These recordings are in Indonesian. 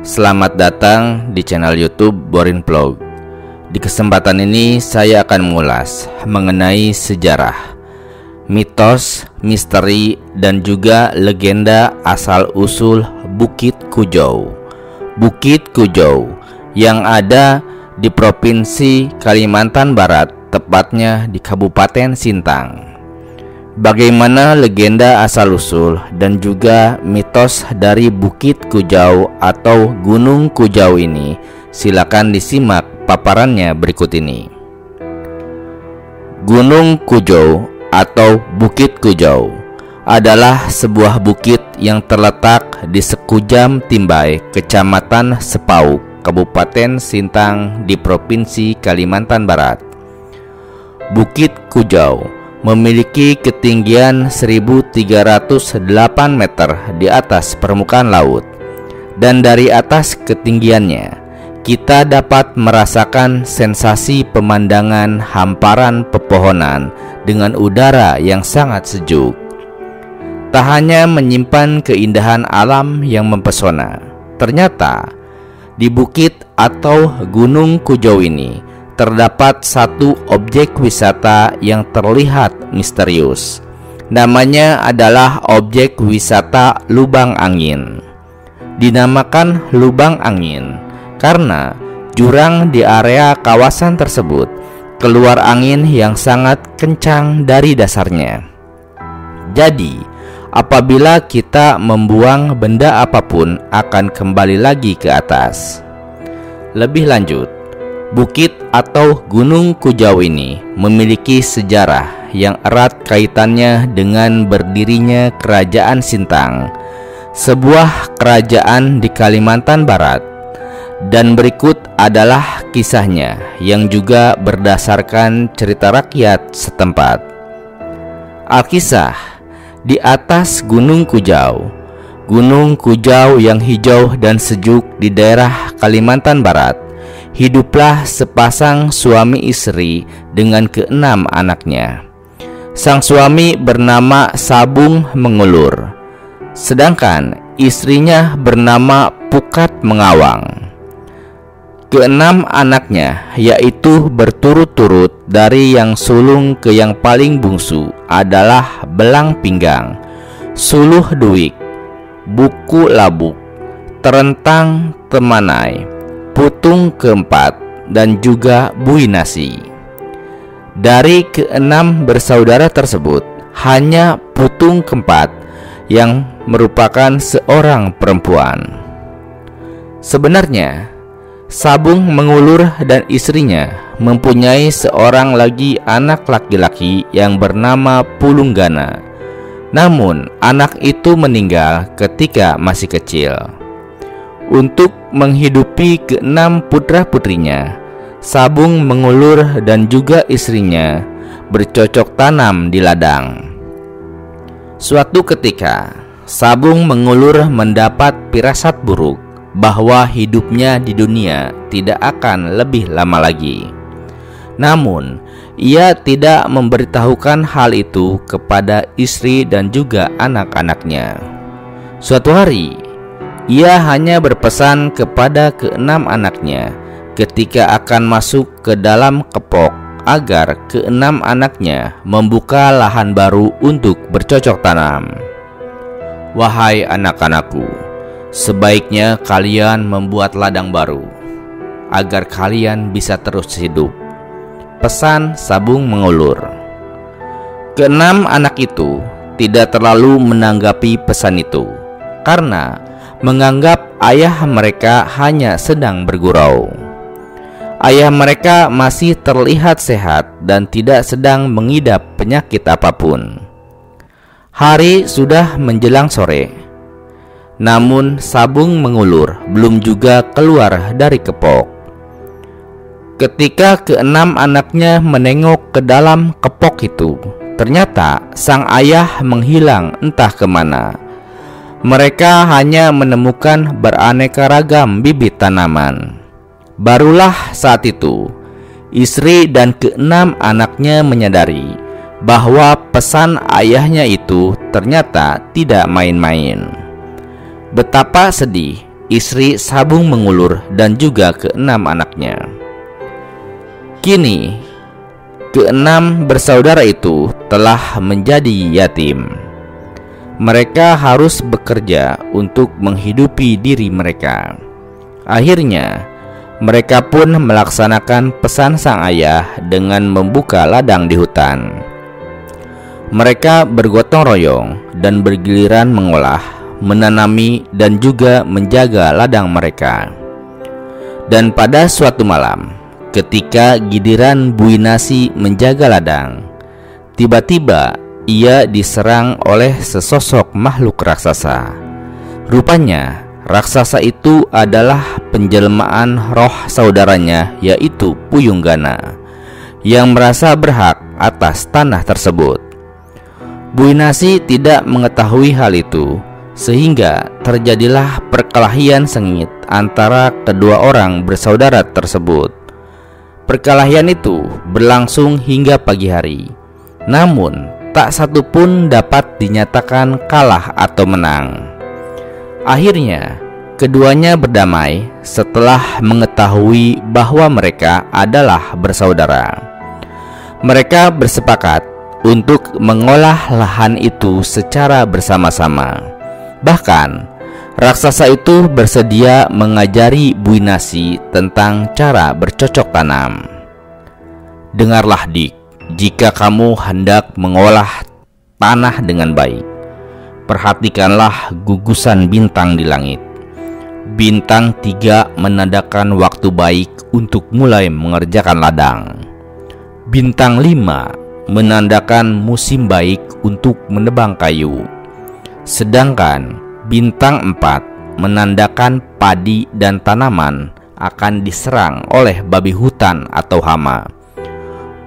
Selamat datang di channel YouTube Borin Vlog. Di kesempatan ini saya akan mengulas mengenai sejarah, mitos, misteri, dan juga legenda asal-usul Bukit Kujau. Bukit Kujau yang ada di Provinsi Kalimantan Barat, tepatnya di Kabupaten Sintang. Bagaimana legenda asal-usul dan juga mitos dari Bukit Kujau atau Gunung Kujau ini? Silakan disimak paparannya berikut ini. Gunung Kujau atau Bukit Kujau adalah sebuah bukit yang terletak di Sekujam Timbai, Kecamatan Sepauk, Kabupaten Sintang di Provinsi Kalimantan Barat. Bukit Kujau memiliki ketinggian 1308 meter di atas permukaan laut, dan dari atas ketinggiannya kita dapat merasakan sensasi pemandangan hamparan pepohonan dengan udara yang sangat sejuk. Tak hanya menyimpan keindahan alam yang mempesona, ternyata di bukit atau Gunung Kujau ini terdapat satu objek wisata yang terlihat misterius. Namanya adalah objek wisata Lubang Angin. Dinamakan Lubang Angin karena jurang di area kawasan tersebut keluar angin yang sangat kencang dari dasarnya. Jadi, apabila kita membuang benda apapun akan kembali lagi ke atas. Lebih lanjut, bukit atau Gunung Kujau ini memiliki sejarah yang erat kaitannya dengan berdirinya Kerajaan Sintang, sebuah kerajaan di Kalimantan Barat. Dan berikut adalah kisahnya yang juga berdasarkan cerita rakyat setempat. Alkisah, di atas Gunung Kujau. Gunung Kujau yang hijau dan sejuk di daerah Kalimantan Barat, hiduplah sepasang suami istri dengan keenam anaknya. Sang suami bernama Sabung Mengulur, sedangkan istrinya bernama Pukat Mengawang. Keenam anaknya, yaitu berturut-turut dari yang sulung ke yang paling bungsu, adalah Belang Pinggang, Suluh Duik, Buku Labuk, Terentang Temanai, Putung Keempat, dan juga Bui Nasi. Dari keenam bersaudara tersebut, hanya Putung Keempat yang merupakan seorang perempuan. Sebenarnya, Sabung Mengulur dan istrinya mempunyai seorang lagi anak laki-laki yang bernama Pulunggana. Namun, anak itu meninggal ketika masih kecil. Untuk menghidupi keenam putra-putrinya, Sabung Mengulur dan juga istrinya bercocok tanam di ladang. Suatu ketika, Sabung Mengulur mendapat firasat buruk bahwa hidupnya di dunia tidak akan lebih lama lagi. Namun, ia tidak memberitahukan hal itu kepada istri dan juga anak-anaknya. Suatu hari, ia hanya berpesan kepada keenam anaknya ketika akan masuk ke dalam kepok agar keenam anaknya membuka lahan baru untuk bercocok tanam. Wahai anak-anakku, sebaiknya kalian membuat ladang baru agar kalian bisa terus hidup, pesan Sabung Mengulur. Keenam anak itu tidak terlalu menanggapi pesan itu karena menganggap ayah mereka hanya sedang bergurau. Ayah mereka masih terlihat sehat dan tidak sedang mengidap penyakit apapun. Hari sudah menjelang sore, namun Sabung Mengulur belum juga keluar dari kepok. Ketika keenam anaknya menengok ke dalam kepok itu, ternyata sang ayah menghilang entah kemana. Mereka hanya menemukan beraneka ragam bibit tanaman. Barulah saat itu, istri dan keenam anaknya menyadari bahwa pesan ayahnya itu ternyata tidak main-main. Betapa sedih istri Sabung Mengulur, dan juga keenam anaknya. Kini, keenam bersaudara itu telah menjadi yatim. Mereka harus bekerja untuk menghidupi diri mereka. Akhirnya, mereka pun melaksanakan pesan sang ayah dengan membuka ladang di hutan. Mereka bergotong royong dan bergiliran mengolah, menanami, dan juga menjaga ladang mereka. Dan pada suatu malam, ketika giliran Bui Nasi menjaga ladang, tiba-tiba ia diserang oleh sesosok makhluk raksasa. Rupanya, raksasa itu adalah penjelmaan roh saudaranya, yaitu Puyunggana, yang merasa berhak atas tanah tersebut. Bui Nasi tidak mengetahui hal itu, sehingga terjadilah perkelahian sengit antara kedua orang bersaudara tersebut. Perkelahian itu berlangsung hingga pagi hari. Namun, tak satu pun dapat dinyatakan kalah atau menang. Akhirnya, keduanya berdamai setelah mengetahui bahwa mereka adalah bersaudara. Mereka bersepakat untuk mengolah lahan itu secara bersama-sama. Bahkan, raksasa itu bersedia mengajari Bui Nasi tentang cara bercocok tanam. Dengarlah, Dik, jika kamu hendak mengolah tanah dengan baik, perhatikanlah gugusan bintang di langit. Bintang 3 menandakan waktu baik untuk mulai mengerjakan ladang. Bintang 5 menandakan musim baik untuk menebang kayu. Sedangkan bintang 4 menandakan padi dan tanaman akan diserang oleh babi hutan atau hama,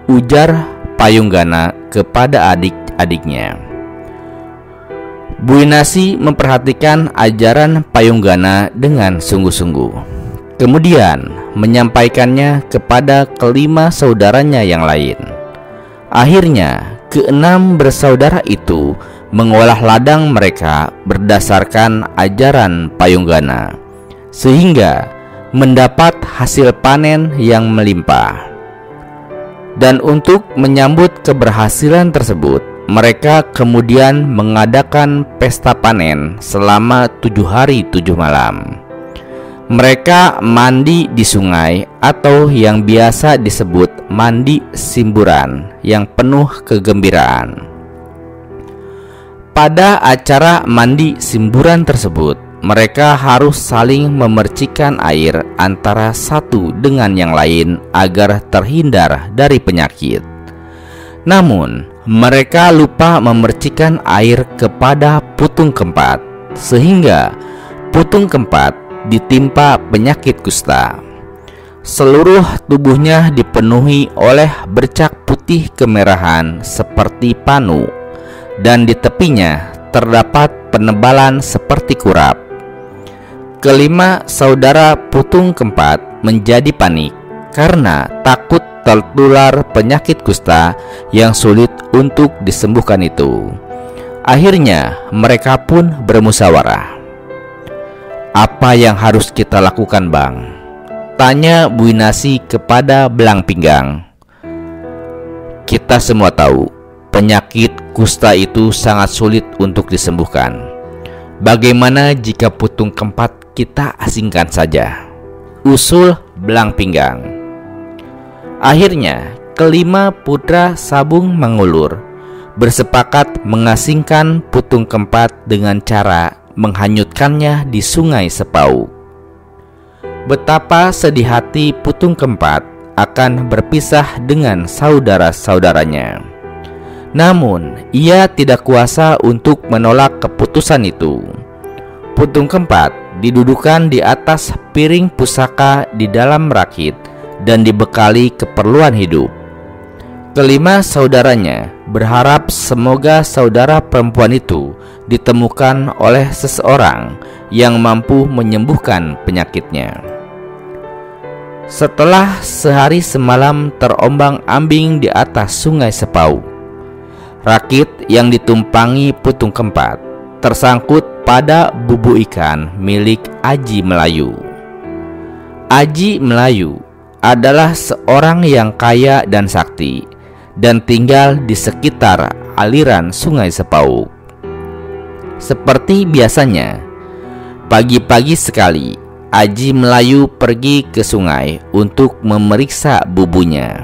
ujar Payunggana kepada adik-adiknya. Bui Nasi memperhatikan ajaran Payunggana dengan sungguh-sungguh. Kemudian menyampaikannya kepada kelima saudaranya yang lain. Akhirnya, keenam bersaudara itu mengolah ladang mereka berdasarkan ajaran Payunggana, sehingga mendapat hasil panen yang melimpah. Dan untuk menyambut keberhasilan tersebut, mereka kemudian mengadakan pesta panen selama 7 hari 7 malam. Mereka mandi di sungai atau yang biasa disebut mandi simburan yang penuh kegembiraan. Pada acara mandi simburan tersebut, mereka harus saling memercikan air antara satu dengan yang lain agar terhindar dari penyakit. Namun, mereka lupa memercikan air kepada Putung Keempat, sehingga Putung Keempat ditimpa penyakit kusta. Seluruh tubuhnya dipenuhi oleh bercak putih kemerahan seperti panu, dan di tepinya terdapat penebalan seperti kurap. Kelima saudara Putung Keempat menjadi panik karena takut tertular penyakit kusta yang sulit untuk disembuhkan itu. Akhirnya mereka pun bermusyawarah. "Apa yang harus kita lakukan, Bang?" tanya Bui Nasi kepada Belang Pinggang. "Kita semua tahu penyakit kusta itu sangat sulit untuk disembuhkan. Bagaimana jika Putung Keempat kita asingkan saja?" usul Belang Pinggang. Akhirnya, kelima putra Sabung Mengulur bersepakat mengasingkan Putung Keempat dengan cara menghanyutkannya di Sungai Sepauk. Betapa sedih hati Putung Keempat akan berpisah dengan saudara-saudaranya. Namun, ia tidak kuasa untuk menolak keputusan itu. Putung Keempat didudukan di atas piring pusaka di dalam rakit dan dibekali keperluan hidup. Kelima saudaranya berharap semoga saudara perempuan itu ditemukan oleh seseorang yang mampu menyembuhkan penyakitnya. Setelah sehari semalam terombang-ambing di atas Sungai Sepauk, rakit yang ditumpangi Putung Keempat tersangkut kepada bubu ikan milik Aji Melayu. Aji Melayu adalah seorang yang kaya dan sakti dan tinggal di sekitar aliran Sungai Sepauk. Seperti biasanya, pagi-pagi sekali Aji Melayu pergi ke sungai untuk memeriksa bubunya.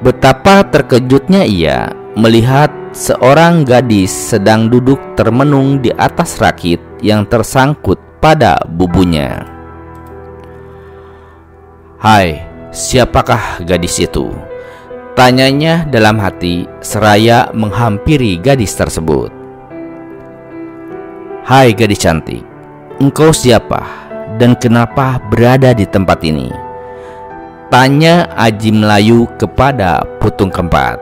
Betapa terkejutnya ia melihat seorang gadis sedang duduk termenung di atas rakit yang tersangkut pada bubunya. "Hai, siapakah gadis itu?" tanyanya dalam hati seraya menghampiri gadis tersebut. "Hai gadis cantik, engkau siapa dan kenapa berada di tempat ini?" tanya Aji Melayu kepada Putung Kempat.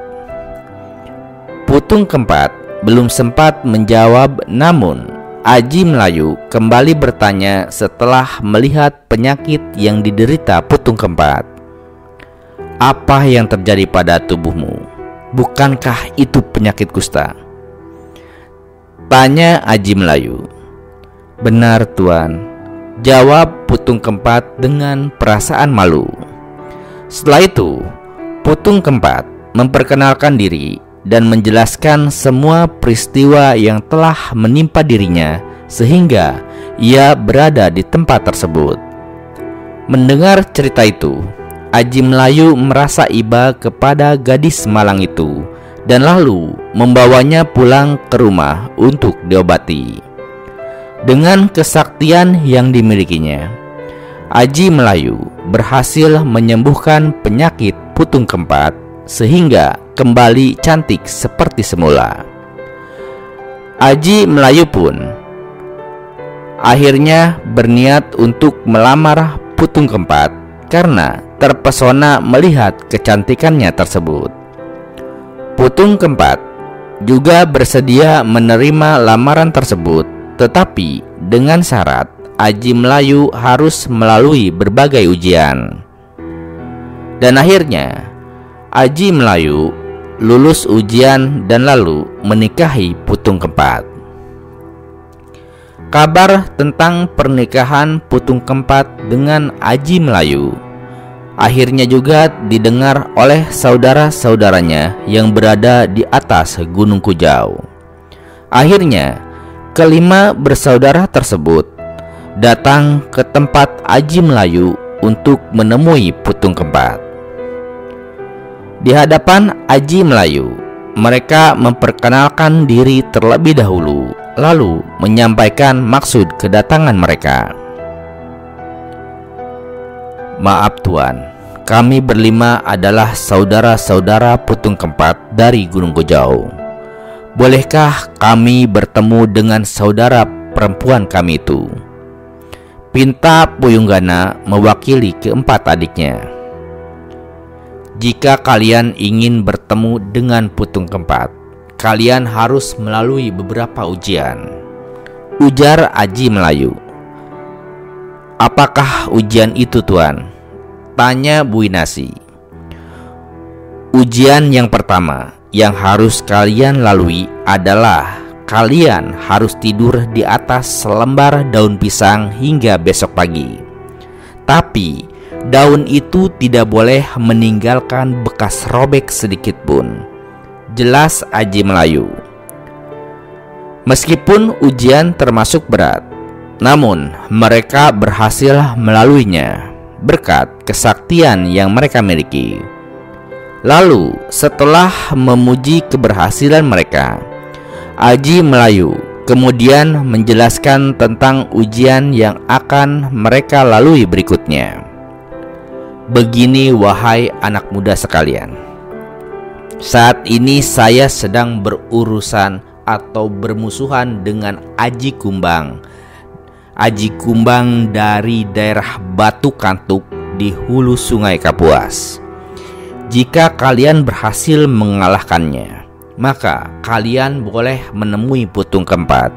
Putung Kempat belum sempat menjawab, namun Aji Melayu kembali bertanya setelah melihat penyakit yang diderita Putung Kempat. "Apa yang terjadi pada tubuhmu? Bukankah itu penyakit kusta?" tanya Aji Melayu. "Benar Tuan," jawab Putung Kempat dengan perasaan malu. Setelah itu, Putung Kempat memperkenalkan diri dan menjelaskan semua peristiwa yang telah menimpa dirinya sehingga ia berada di tempat tersebut. Mendengar cerita itu, Aji Melayu merasa iba kepada gadis malang itu dan lalu membawanya pulang ke rumah untuk diobati. Dengan kesaktian yang dimilikinya, Aji Melayu berhasil menyembuhkan penyakit Putung Kempat sehingga kembali cantik seperti semula. Aji Melayu pun akhirnya berniat untuk melamar Putung Kempat karena terpesona melihat kecantikannya tersebut. Putung Kempat juga bersedia menerima lamaran tersebut, tetapi dengan syarat Aji Melayu harus melalui berbagai ujian. Dan akhirnya Aji Melayu lulus ujian dan lalu menikahi Putung Kempat. Kabar tentang pernikahan Putung Kempat dengan Aji Melayu akhirnya juga didengar oleh saudara-saudaranya yang berada di atas Gunung Kujau. Akhirnya kelima bersaudara tersebut datang ke tempat Aji Melayu untuk menemui Putung Kempat. Di hadapan Aji Melayu, mereka memperkenalkan diri terlebih dahulu, lalu menyampaikan maksud kedatangan mereka. "Maaf Tuan, kami berlima adalah saudara-saudara Putung Kempat dari Gunung Kujau. Bolehkah kami bertemu dengan saudara perempuan kami itu?" pinta Puyunggana mewakili keempat adiknya. "Jika kalian ingin bertemu dengan Putung Kempat, kalian harus melalui beberapa ujian," ujar Aji Melayu. "Apakah ujian itu Tuan?" tanya Bu Inasi. "Ujian yang pertama yang harus kalian lalui adalah kalian harus tidur di atas selembar daun pisang hingga besok pagi. Tapi daun itu tidak boleh meninggalkan bekas robek sedikit pun," jelas Aji Melayu. Meskipun ujian termasuk berat, namun mereka berhasil melaluinya berkat kesaktian yang mereka miliki. Lalu setelah memuji keberhasilan mereka, Aji Melayu kemudian menjelaskan tentang ujian yang akan mereka lalui berikutnya. "Begini wahai anak muda sekalian, saat ini saya sedang berurusan atau bermusuhan dengan Aji Kumbang. Aji Kumbang dari daerah Batu Kantuk di hulu Sungai Kapuas. Jika kalian berhasil mengalahkannya, maka kalian boleh menemui Putung Kempat.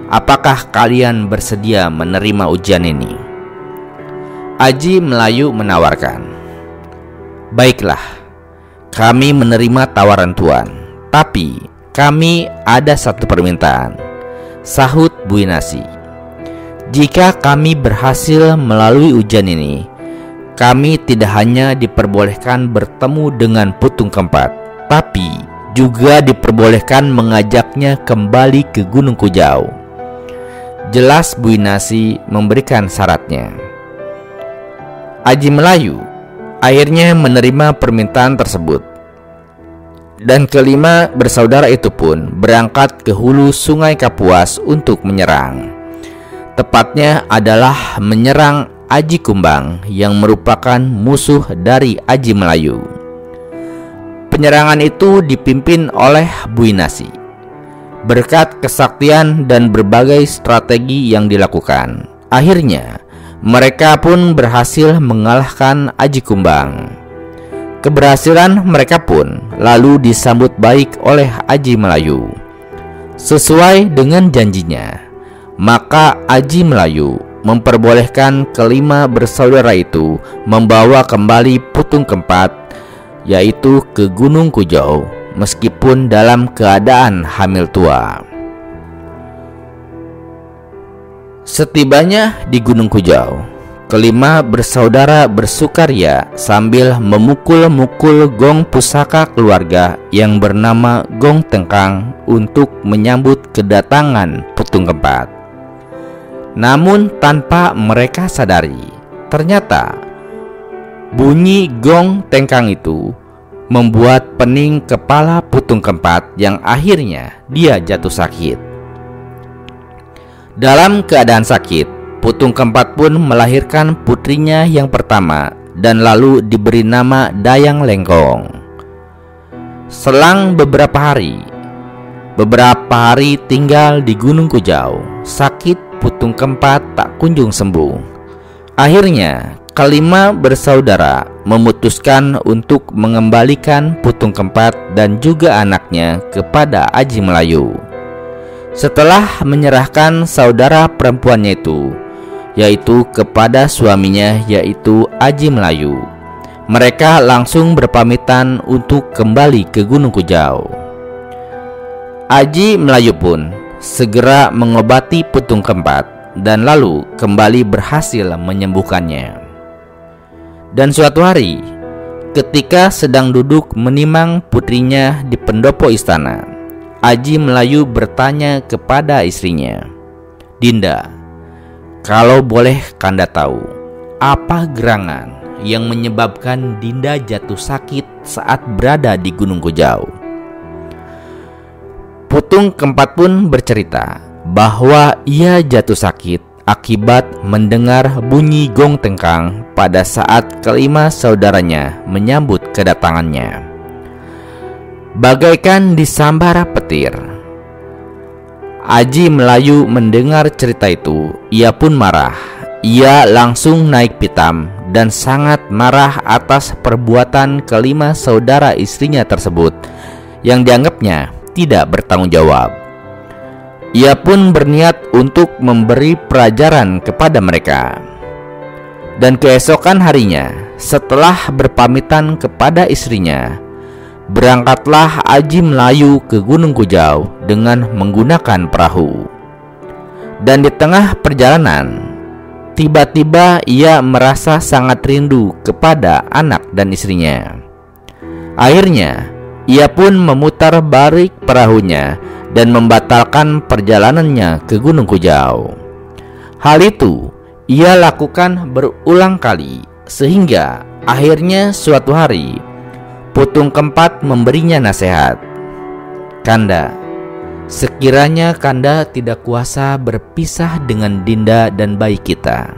Apakah kalian bersedia menerima ujian ini?" Aji Melayu menawarkan, "Baiklah, kami menerima tawaran Tuan, tapi kami ada satu permintaan. Sahut Bu Inasi. Jika kami berhasil melalui ujian ini, kami tidak hanya diperbolehkan bertemu dengan Putung Keempat, tapi juga diperbolehkan mengajaknya kembali ke Gunung Kujau. Jelas Bu Inasi memberikan syaratnya. Aji Melayu akhirnya menerima permintaan tersebut, dan kelima bersaudara itu pun berangkat ke hulu Sungai Kapuas untuk menyerang. Tepatnya adalah menyerang Aji Kumbang yang merupakan musuh dari Aji Melayu. Penyerangan itu dipimpin oleh Bu Inasi. Berkat kesaktian dan berbagai strategi yang dilakukan, akhirnya mereka pun berhasil mengalahkan Aji Kumbang. Keberhasilan mereka pun lalu disambut baik oleh Aji Melayu. Sesuai dengan janjinya, maka Aji Melayu memperbolehkan kelima bersaudara itu membawa kembali Putung Keempat, yaitu ke Gunung Kujau, meskipun dalam keadaan hamil tua. Setibanya di Gunung Kujau, kelima bersaudara bersukaria sambil memukul-mukul gong pusaka keluarga yang bernama Gong Tengkang untuk menyambut kedatangan Putung Keempat. Namun tanpa mereka sadari, ternyata bunyi Gong Tengkang itu membuat pening kepala Putung Keempat yang akhirnya dia jatuh sakit. Dalam keadaan sakit, Putung Keempat pun melahirkan putrinya yang pertama dan lalu diberi nama Dayang Lengkong. Selang beberapa hari tinggal di Gunung Kujau, sakit Putung Keempat tak kunjung sembuh. Akhirnya kelima bersaudara memutuskan untuk mengembalikan Putung Keempat dan juga anaknya kepada Aji Melayu. Setelah menyerahkan saudara perempuannya itu, yaitu kepada suaminya, yaitu Aji Melayu, mereka langsung berpamitan untuk kembali ke Gunung Kujau. Aji Melayu pun segera mengobati Putung Keempat dan lalu kembali berhasil menyembuhkannya. Dan suatu hari, ketika sedang duduk menimang putrinya di pendopo istana, Aji Melayu bertanya kepada istrinya, "Dinda, kalau boleh Kanda tahu, apa gerangan yang menyebabkan Dinda jatuh sakit saat berada di Gunung Kujau?" Putung Keempat pun bercerita bahwa ia jatuh sakit akibat mendengar bunyi gong tengkang pada saat kelima saudaranya menyambut kedatangannya. Bagaikan disambar petir, Aji Melayu mendengar cerita itu. Ia pun marah. Ia langsung naik pitam dan sangat marah atas perbuatan kelima saudara istrinya tersebut yang dianggapnya tidak bertanggung jawab. Ia pun berniat untuk memberi pelajaran kepada mereka. Dan keesokan harinya, setelah berpamitan kepada istrinya, berangkatlah Aji Melayu ke Gunung Kujau dengan menggunakan perahu. Dan di tengah perjalanan, tiba-tiba ia merasa sangat rindu kepada anak dan istrinya. Akhirnya, ia pun memutar balik perahunya dan membatalkan perjalanannya ke Gunung Kujau. Hal itu ia lakukan berulang kali, sehingga akhirnya suatu hari Putung Keempat memberinya nasihat. "Kanda, sekiranya Kanda tidak kuasa berpisah dengan Dinda dan bayi kita,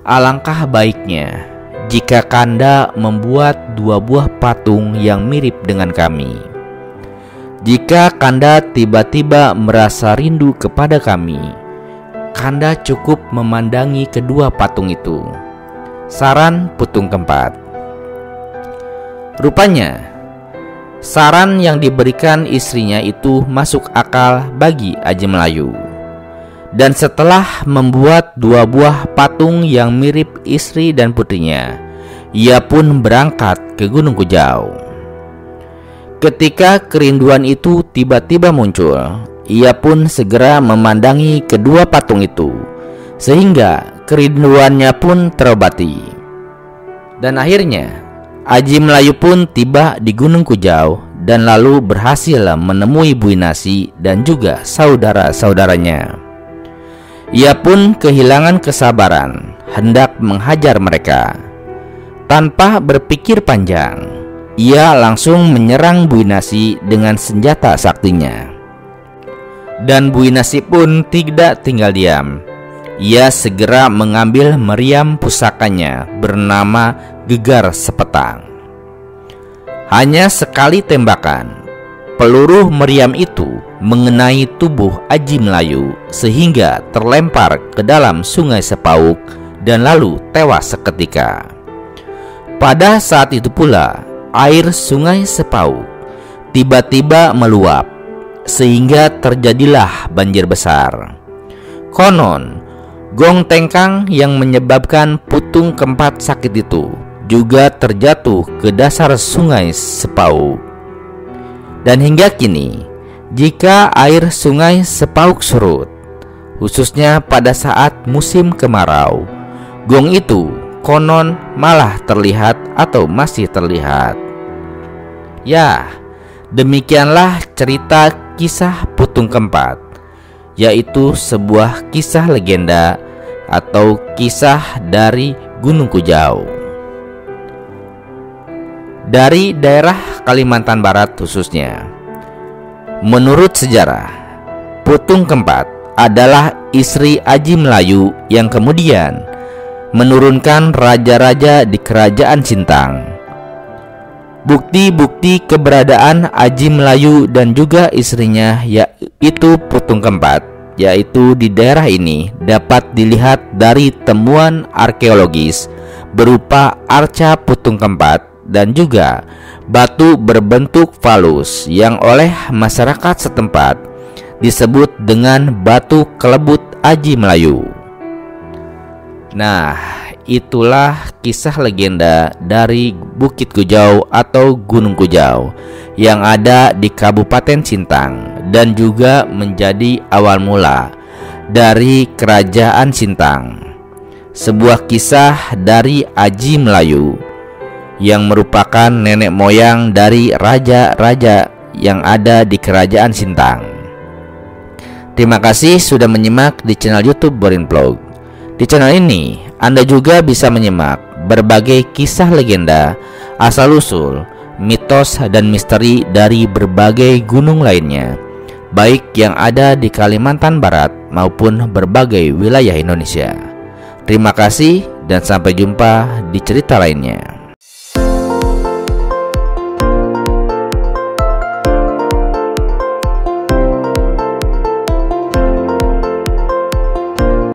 alangkah baiknya jika Kanda membuat 2 buah patung yang mirip dengan kami. Jika Kanda tiba-tiba merasa rindu kepada kami, Kanda cukup memandangi kedua patung itu," saran Putung Keempat. Rupanya, saran yang diberikan istrinya itu masuk akal bagi Aji Melayu. Dan setelah membuat 2 buah patung yang mirip istri dan putrinya, ia pun berangkat ke Gunung Kujau. Ketika kerinduan itu tiba-tiba muncul, ia pun segera memandangi kedua patung itu, sehingga kerinduannya pun terobati. Dan akhirnya Aji Melayu pun tiba di Gunung Kujau dan lalu berhasil menemui Bu Inasi dan juga saudara-saudaranya. Ia pun kehilangan kesabaran, hendak menghajar mereka. Tanpa berpikir panjang, ia langsung menyerang Bu Inasi dengan senjata saktinya. Dan Bu Inasi pun tidak tinggal diam. Ia segera mengambil meriam pusakanya bernama Gegar Sepetang. Hanya sekali tembakan, peluru meriam itu mengenai tubuh Aji Melayu sehingga terlempar ke dalam Sungai Sepauk dan lalu tewas seketika. Pada saat itu pula, air Sungai Sepauk tiba-tiba meluap, sehingga terjadilah banjir besar. Konon, gong tengkang yang menyebabkan Putung Keempat sakit itu juga terjatuh ke dasar Sungai Sepauk. Dan hingga kini, jika air Sungai Sepauk surut, khususnya pada saat musim kemarau, gong itu konon malah terlihat atau masih terlihat. Ya, demikianlah cerita kisah Putung Keempat, yaitu sebuah kisah legenda atau kisah dari Gunung Kujau. Dari daerah Kalimantan Barat khususnya, menurut sejarah, Putung Keempat adalah istri Aji Melayu yang kemudian menurunkan raja-raja di kerajaan Sintang. Bukti-bukti keberadaan Aji Melayu dan juga istrinya, yaitu Putung Keempat, yaitu di daerah ini, dapat dilihat dari temuan arkeologis berupa arca Putung Keempat dan juga batu berbentuk falus yang oleh masyarakat setempat disebut dengan batu kelebut Aji Melayu. Nah, itulah kisah legenda dari Bukit Kujau atau Gunung Kujau yang ada di Kabupaten Sintang dan juga menjadi awal mula dari Kerajaan Sintang. Sebuah kisah dari Aji Melayu yang merupakan nenek moyang dari raja-raja yang ada di Kerajaan Sintang. Terima kasih sudah menyimak di channel YouTube Borin Vlog. Di channel ini, Anda juga bisa menyimak berbagai kisah legenda, asal-usul, mitos, dan misteri dari berbagai gunung lainnya, baik yang ada di Kalimantan Barat maupun berbagai wilayah Indonesia. Terima kasih dan sampai jumpa di cerita lainnya.